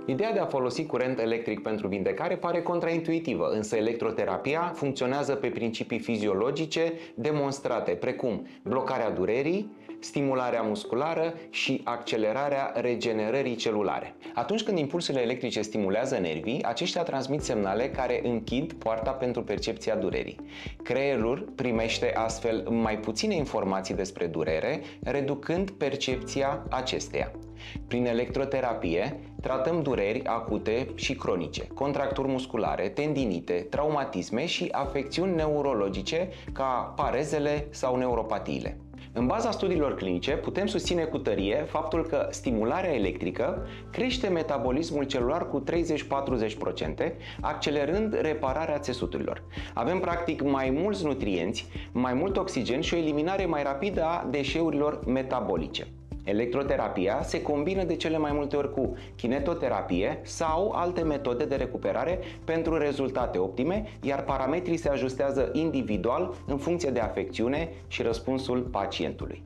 Ideea de a folosi curent electric pentru vindecare pare contraintuitivă, însă electroterapia funcționează pe principii fiziologice demonstrate, precum blocarea durerii, stimularea musculară și accelerarea regenerării celulare. Atunci când impulsurile electrice stimulează nervii, aceștia transmit semnale care închid poarta pentru percepția durerii. Creierul primește astfel mai puține informații despre durere, reducând percepția acesteia. Prin electroterapie, tratăm dureri acute și cronice, contracturi musculare, tendinite, traumatisme și afecțiuni neurologice ca parezele sau neuropatiile. În baza studiilor clinice, putem susține cu tărie faptul că stimularea electrică crește metabolismul celular cu 30-40%, accelerând repararea țesuturilor. Avem practic mai mulți nutrienți, mai mult oxigen și o eliminare mai rapidă a deșeurilor metabolice. Electroterapia se combină de cele mai multe ori cu kinetoterapie sau alte metode de recuperare pentru rezultate optime, iar parametrii se ajustează individual în funcție de afecțiune și răspunsul pacientului.